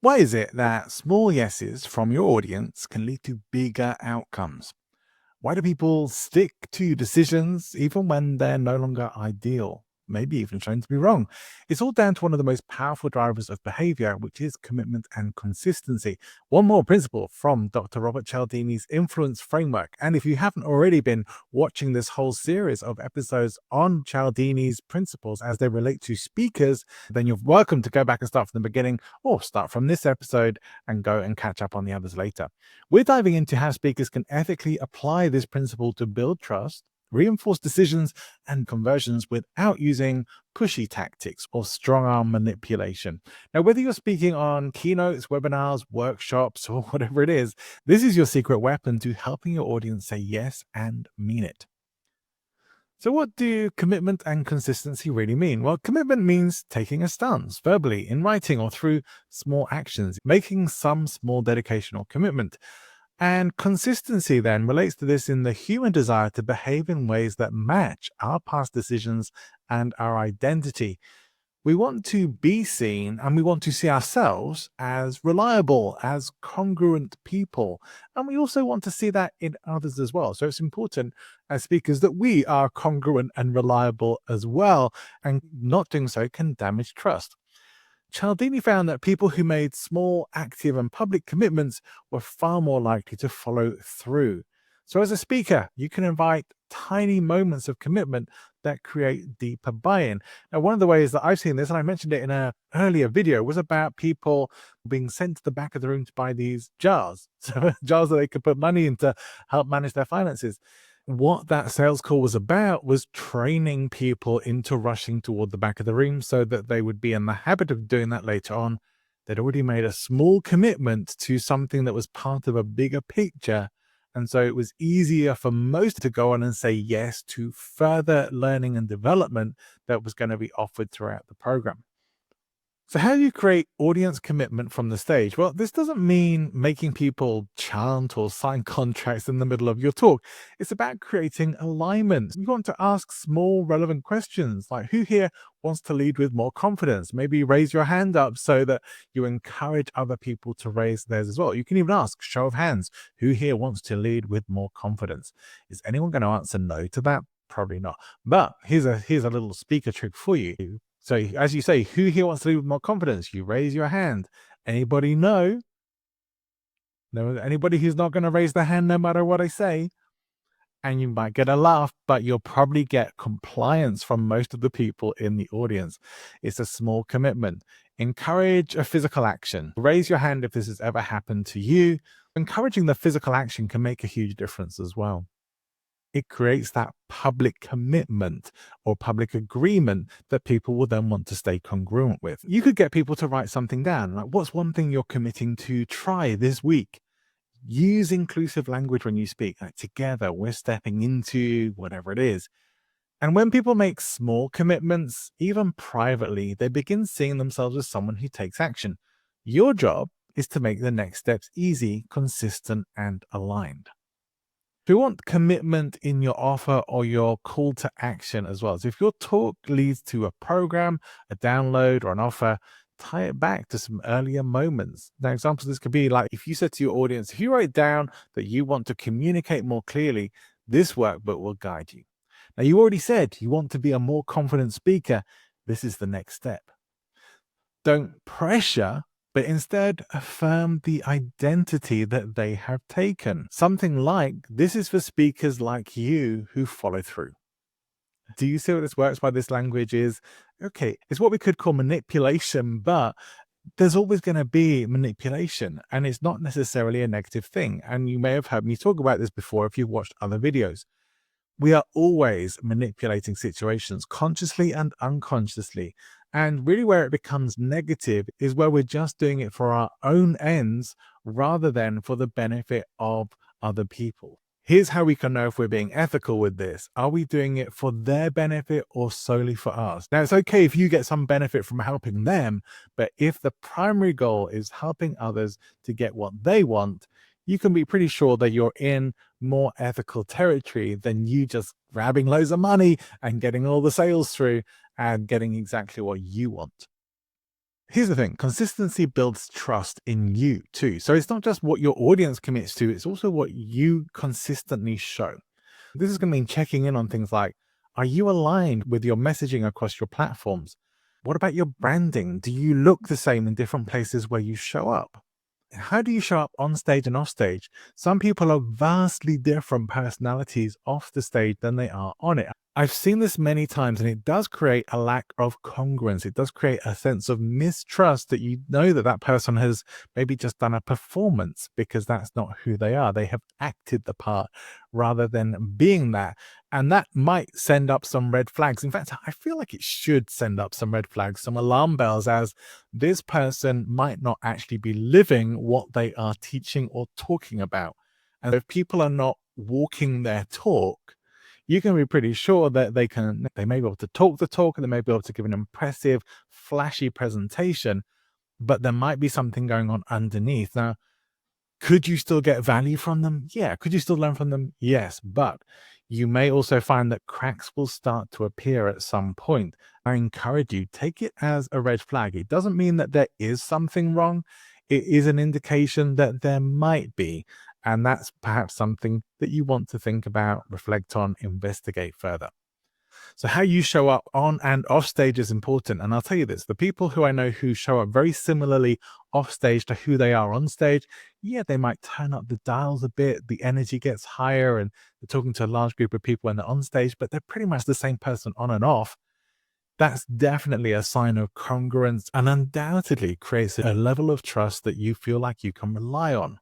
Why is it that small yeses from your audience can lead to bigger outcomes? Why do people stick to decisions even when they're no longer ideal? Maybe even shown to be wrong. It's all down to one of the most powerful drivers of behavior, which is commitment and consistency. One more principle from Dr. Robert Cialdini's influence framework. And if you haven't already been watching this whole series of episodes on Cialdini's principles as they relate to speakers, then you're welcome to go back and start from the beginning or start from this episode and go and catch up on the others later. We're diving into how speakers can ethically apply this principle to build trust, reinforce decisions and conversions without using pushy tactics or strong arm manipulation. Now, whether you're speaking on keynotes, webinars, workshops, or whatever it is, this is your secret weapon to helping your audience say yes and mean it. So, what do commitment and consistency really mean? Well, commitment means taking a stance verbally, in writing, or through small actions, making some small dedication or commitment. And consistency then relates to this in the human desire to behave in ways that match our past decisions and our identity. We want to be seen and we want to see ourselves as reliable, as congruent people. And we also want to see that in others as well. So it's important as speakers that we are congruent and reliable as well. And not doing so can damage trust. Cialdini found that people who made small, active, and public commitments were far more likely to follow through. So, as a speaker, you can invite tiny moments of commitment that create deeper buy in. Now, one of the ways that I've seen this, and I mentioned it in an earlier video, was about people being sent to the back of the room to buy these jars. So, jars that they could put money in to help manage their finances. What that sales call was about was training people into rushing toward the back of the room so that they would be in the habit of doing that later on. They'd already made a small commitment to something that was part of a bigger picture. And so it was easier for most to go on and say yes to further learning and development that was going to be offered throughout the program. So, how do you create audience commitment from the stage? Well, this doesn't mean making people chant or sign contracts in the middle of your talk. It's about creating alignment. You want to ask small, relevant questions like who here wants to lead with more confidence? Maybe raise your hand up so that you encourage other people to raise theirs as well. You can even ask, show of hands, who here wants to lead with more confidence? Is anyone going to answer no to that? Probably not. But here's a little speaker trick for you. So as you say, who here wants to lead with more confidence? You raise your hand. Anybody no? No, anybody who's not going to raise their hand no matter what I say? And you might get a laugh, but you'll probably get compliance from most of the people in the audience. It's a small commitment. Encourage a physical action. Raise your hand if this has ever happened to you. Encouraging the physical action can make a huge difference as well. It creates that public commitment or public agreement that people will then want to stay congruent with. You could get people to write something down, like what's one thing you're committing to try this week? Use inclusive language when you speak. Like together, we're stepping into whatever it is. And when people make small commitments, even privately, they begin seeing themselves as someone who takes action. Your job is to make the next steps easy, consistent, and aligned. If you want commitment in your offer or your call to action as well. So if your talk leads to a program, a download, or an offer, tie it back to some earlier moments. Now, examples this could be like if you said to your audience, if you write down that you want to communicate more clearly, this workbook will guide you. Now, you already said you want to be a more confident speaker. This is the next step. Don't pressure, but instead affirm the identity that they have taken. Something like, this is for speakers like you who follow through. Do you see what this works by this language is? Okay, it's what we could call manipulation, but there's always going to be manipulation, and it's not necessarily a negative thing. And you may have heard me talk about this before if you've watched other videos. We are always manipulating situations consciously and unconsciously. And really, where it becomes negative is where we're just doing it for our own ends rather than for the benefit of other people. Here's how we can know if we're being ethical with this. Are we doing it for their benefit or solely for us? Now, it's okay if you get some benefit from helping them, but if the primary goal is helping others to get what they want, you can be pretty sure that you're in more ethical territory than you just grabbing loads of money and getting all the sales through and getting exactly what you want. Here's the thing, consistency builds trust in you too. So it's not just what your audience commits to, it's also what you consistently show. This is going to mean checking in on things like, are you aligned with your messaging across your platforms? What about your branding? Do you look the same in different places where you show up? How do you show up on stage and off stage? Some people are vastly different personalities off the stage than they are on it. I've seen this many times, and it does create a lack of congruence. It does create a sense of mistrust that you know that that person has maybe just done a performance because that's not who they are. They have acted the part rather than being that. And that might send up some red flags. In fact, I feel like it should send up some red flags, some alarm bells, as this person might not actually be living what they are teaching or talking about. And if people are not walking their talk, you can be pretty sure that they may be able to talk the talk and they may be able to give an impressive, flashy presentation, but there might be something going on underneath. Now, could you still get value from them? Yeah. Could you still learn from them? Yes. But you may also find that cracks will start to appear at some point. I encourage you, take it as a red flag. It doesn't mean that there is something wrong. It is an indication that there might be. And that's perhaps something that you want to think about, reflect on, investigate further. So how you show up on and off stage is important. And I'll tell you this, the people who I know who show up very similarly off stage to who they are on stage, yeah, they might turn up the dials a bit, the energy gets higher, and they're talking to a large group of people when they're on stage, but they're pretty much the same person on and off. That's definitely a sign of congruence and undoubtedly creates a level of trust that you feel like you can rely on.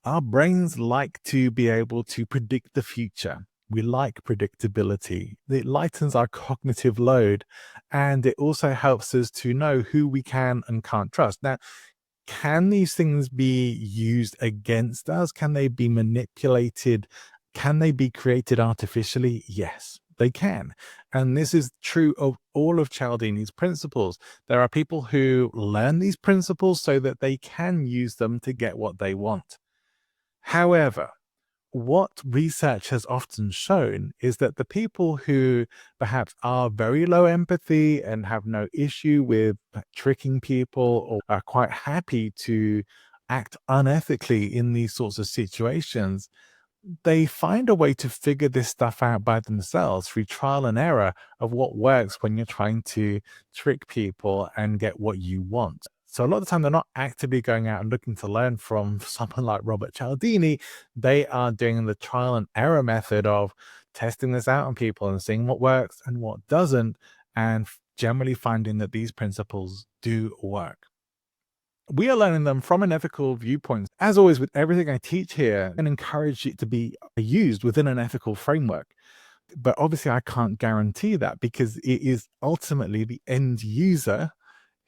Our brains like to be able to predict the future. We like predictability. It lightens our cognitive load, and it also helps us to know who we can and can't trust. Now, can these things be used against us? Can they be manipulated? Can they be created artificially? Yes, they can. And this is true of all of Cialdini's principles. There are people who learn these principles so that they can use them to get what they want. However, what research has often shown is that the people who perhaps are very low empathy and have no issue with tricking people or are quite happy to act unethically in these sorts of situations, they find a way to figure this stuff out by themselves through trial and error of what works when you're trying to trick people and get what you want. So a lot of the time, they're not actively going out and looking to learn from someone like Robert Cialdini. They are doing the trial and error method of testing this out on people and seeing what works and what doesn't, and generally finding that these principles do work. We are learning them from an ethical viewpoint. As always, with everything I teach here, and encourage it to be used within an ethical framework. But obviously, I can't guarantee that because it is ultimately the end user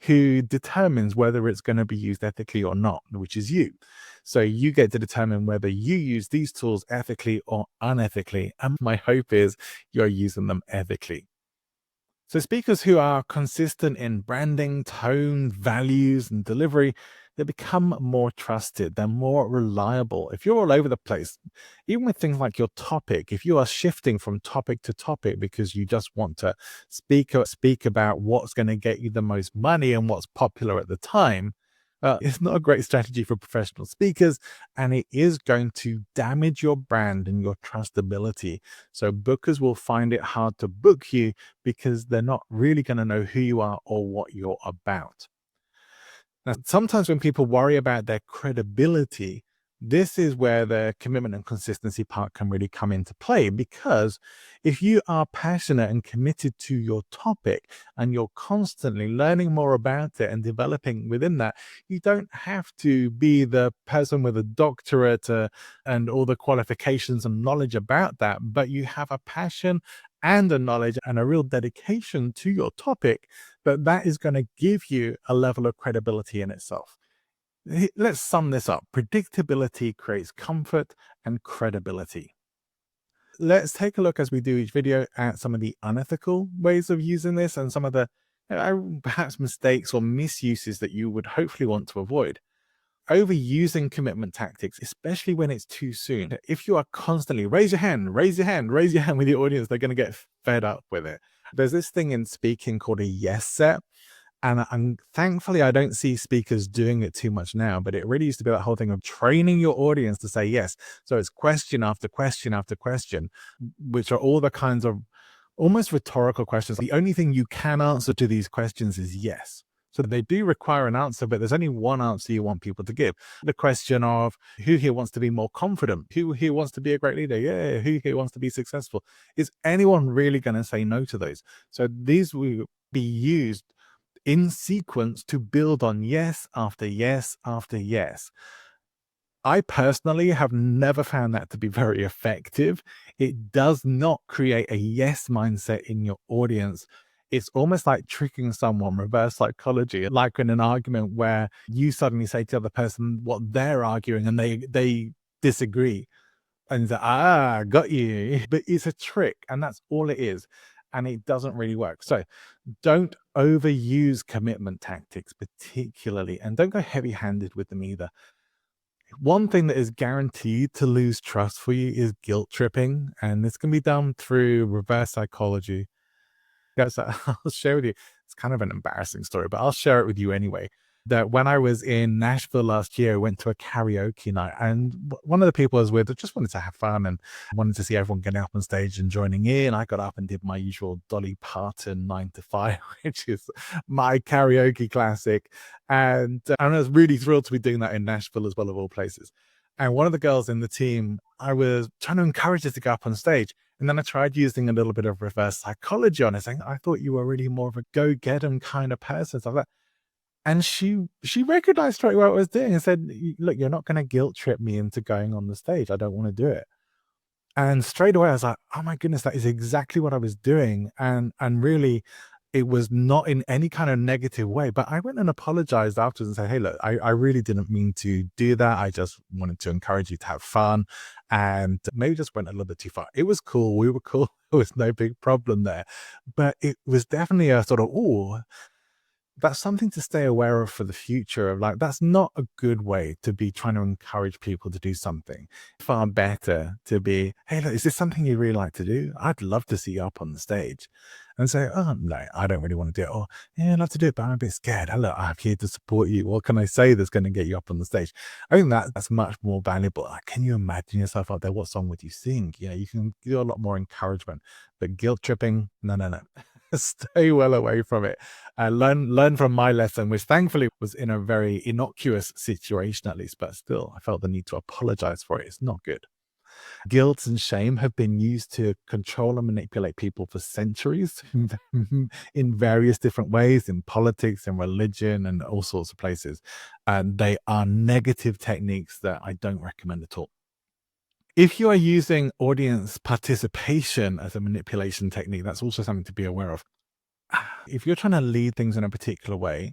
who determines whether it's going to be used ethically or not, which is you. So you get to determine whether you use these tools ethically or unethically. And my hope is you're using them ethically. So speakers who are consistent in branding, tone, values, and delivery, they become more trusted. They're more reliable. If you're all over the place, even with things like your topic, if you are shifting from topic to topic because you just want to speak about what's going to get you the most money and what's popular at the time, it's not a great strategy for professional speakers, and it is going to damage your brand and your trustability. So bookers will find it hard to book you because they're not really going to know who you are or what you're about. Now, sometimes when people worry about their credibility, this is where the commitment and consistency part can really come into play, because if you are passionate and committed to your topic and you're constantly learning more about it and developing within that, you don't have to be the person with a doctorate and all the qualifications and knowledge about that, but you have a passion and a knowledge and a real dedication to your topic, that is going to give you a level of credibility in itself. Let's sum this up. Predictability creates comfort and credibility. Let's take a look as we do each video at some of the unethical ways of using this and some of the perhaps mistakes or misuses that you would hopefully want to avoid. Overusing commitment tactics, especially when it's too soon. If you are constantly raise your hand, raise your hand, raise your hand with your audience, they're going to get fed up with it. There's this thing in speaking called a yes set. And thankfully, I don't see speakers doing it too much now, but it really used to be that whole thing of training your audience to say yes. So it's question after question after question, which are all the kinds of almost rhetorical questions. The only thing you can answer to these questions is yes. So they do require an answer, but there's only one answer you want people to give. The question of who here wants to be more confident? Who here wants to be a great leader? Yeah, who here wants to be successful? Is anyone really going to say no to those? So these will be used in sequence to build on yes after yes after yes. I personally have never found that to be very effective. It does not create a yes mindset in your audience. It's almost like tricking someone, reverse psychology, like in an argument where you suddenly say to the other person what they're arguing and they disagree. And say, got you. But it's a trick, and that's all it is. And it doesn't really work. So don't overuse commitment tactics, particularly, and don't go heavy handed with them either. One thing that is guaranteed to lose trust for you is guilt tripping, and this can be done through reverse psychology. Guys, I'll share with you. It's kind of an embarrassing story, but I'll share it with you anyway. That when I was in Nashville last year, I went to a karaoke night, and one of the people I was with just wanted to have fun and wanted to see everyone getting up on stage and joining in. I got up and did my usual Dolly Parton 9 to 5, which is my karaoke classic. And I was really thrilled to be doing that in Nashville as well, of all places. And one of the girls in the team, I was trying to encourage her to go up on stage. And then I tried using a little bit of reverse psychology on it, saying, I thought you were really more of a go get 'em kind of person. So like, and she recognized straight what I was doing and said, Look, you're not going to guilt trip me into going on the stage. I don't want to do it. And straight away I was like, oh my goodness, that is exactly what I was doing. And really it was not in any kind of negative way. But I went and apologized afterwards and said, hey, look, I really didn't mean to do that. I just wanted to encourage you to have fun and maybe just went a little bit too far. It was cool. We were cool. There was no big problem there. But it was definitely a sort of, oh, that's something to stay aware of for the future of like, that's not a good way to be trying to encourage people to do something. Far better to be, hey, look, is this something you really like to do? I'd love to see you up on the stage. And say, oh, no, I don't really want to do it. Or, yeah, I'd love to do it, but I'm a bit scared. Oh, look, I'm here to support you. What can I say that's going to get you up on the stage? I think that's much more valuable. Like, can you imagine yourself up there? What song would you sing? You know, you can do a lot more encouragement, but guilt tripping, no. Stay well away from it. Learn from my lesson, which thankfully was in a very innocuous situation, at least, but still, I felt the need to apologize for it. It's not good. Guilt and shame have been used to control and manipulate people for centuries in various different ways, in politics and religion and all sorts of places. And they are negative techniques that I don't recommend at all. If you are using audience participation as a manipulation technique, that's also something to be aware of. If you're trying to lead things in a particular way,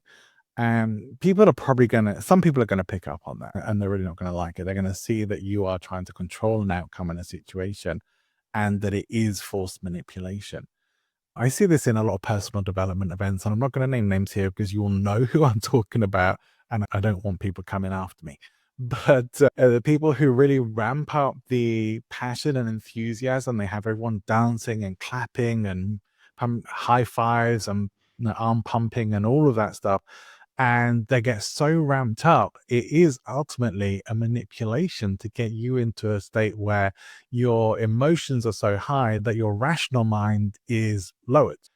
and some people are gonna pick up on that and they're really not gonna like it. They're gonna see that you are trying to control an outcome in a situation and that it is forced manipulation. I see this in a lot of personal development events, and I'm not gonna name names here because you all know who I'm talking about, and I don't want people coming after me. But the people who really ramp up the passion and enthusiasm, they have everyone dancing and clapping and high fives and arm pumping and all of that stuff. And they get so ramped up, it is ultimately a manipulation to get you into a state where your emotions are so high that your rational mind is lowered.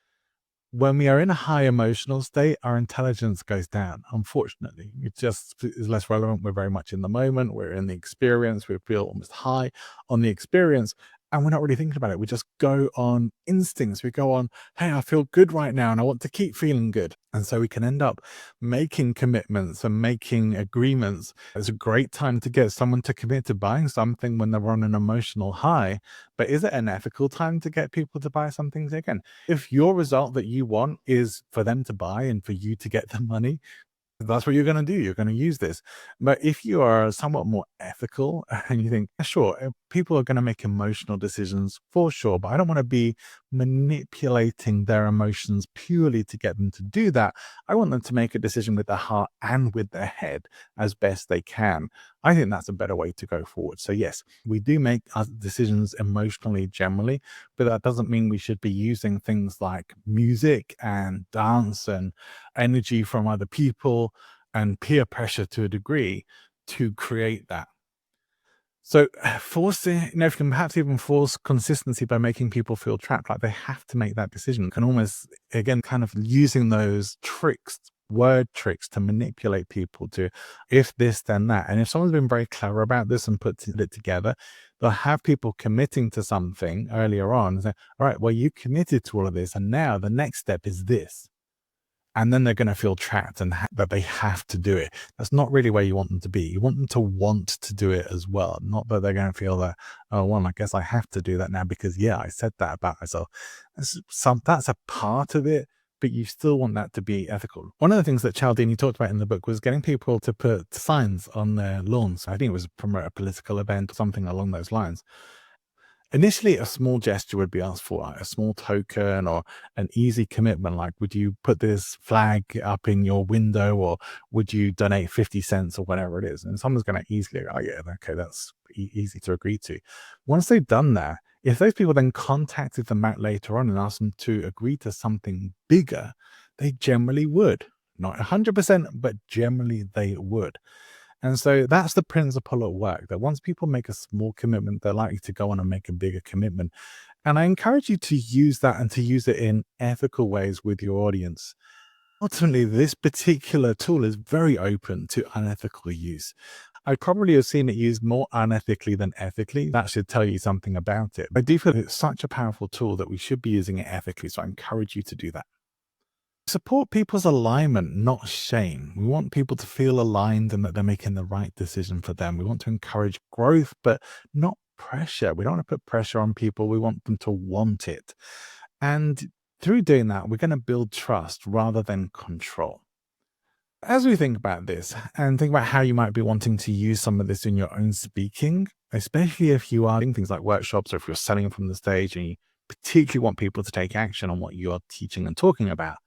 When we are in a high emotional state, our intelligence goes down. Unfortunately, it just is less relevant. We're very much in the moment. We're in the experience. We feel almost high on the experience, and we're not really thinking about it. We just go on instincts. We go on, hey, I feel good right now and I want to keep feeling good. And so we can end up making commitments and making agreements. It's a great time to get someone to commit to buying something when they're on an emotional high. But is it an ethical time to get people to buy something again? If your result that you want is for them to buy and for you to get the money, that's what you're going to do. You're going to use this. But if you are somewhat more ethical and you think, sure, people are going to make emotional decisions for sure, but I don't want to be manipulating their emotions purely to get them to do that. I want them to make a decision with their heart and with their head as best they can. I think that's a better way to go forward. So yes, we do make our decisions emotionally generally, but that doesn't mean we should be using things like music and dance and energy from other people and peer pressure to a degree to create that. So forcing, if you can perhaps even force consistency by making people feel trapped, like they have to make that decision, can almost, again, kind of using those tricks, word tricks to manipulate people to, if this, then that. And if someone's been very clever about this and put it together, they'll have people committing to something earlier on and say, all right, well, you committed to all of this. And now the next step is this. And then they're going to feel trapped and that they have to do it. That's not really where you want them to be. You want them to want to do it as well. Not that they're going to feel that, oh, well, I guess I have to do that now because, yeah, I said that about myself. That's a part of it, but you still want that to be ethical. One of the things that Cialdini talked about in the book was getting people to put signs on their lawns. I think it was promote a political event or something along those lines. Initially, a small gesture would be asked for, like a small token or an easy commitment, like would you put this flag up in your window or would you donate 50 cents or whatever it is? And someone's going to easily go, oh yeah, okay, that's easy to agree to. Once they've done that, if those people then contacted them out later on and asked them to agree to something bigger, they generally would. Not 100%, but generally they would. And so that's the principle at work, that once people make a small commitment, they're likely to go on and make a bigger commitment. And I encourage you to use that and to use it in ethical ways with your audience. Ultimately, this particular tool is very open to unethical use. I probably have seen it used more unethically than ethically. That should tell you something about it. I do feel it's such a powerful tool that we should be using it ethically. So I encourage you to do that. Support people's alignment, not shame. We want people to feel aligned and that they're making the right decision for them. We want to encourage growth, but not pressure. We don't want to put pressure on people. We want them to want it. And through doing that, we're going to build trust rather than control. As we think about this and think about how you might be wanting to use some of this in your own speaking, especially if you are doing things like workshops or if you're selling from the stage and you particularly want people to take action on what you're teaching and talking about,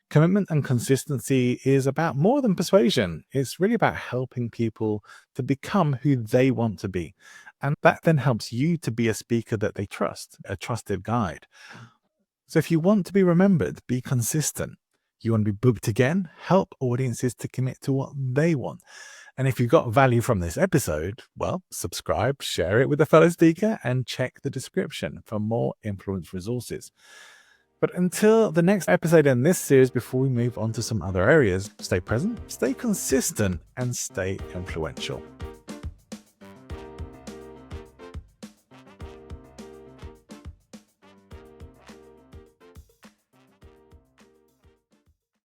commitment and consistency is about more than persuasion. It's really about helping people to become who they want to be. And that then helps you to be a speaker that they trust, a trusted guide. So if you want to be remembered, be consistent. You want to be booked again, help audiences to commit to what they want. And if you got value from this episode, well, subscribe, share it with a fellow speaker, and check the description for more influence resources. But until the next episode in this series, before we move on to some other areas, stay present, stay consistent, and stay influential.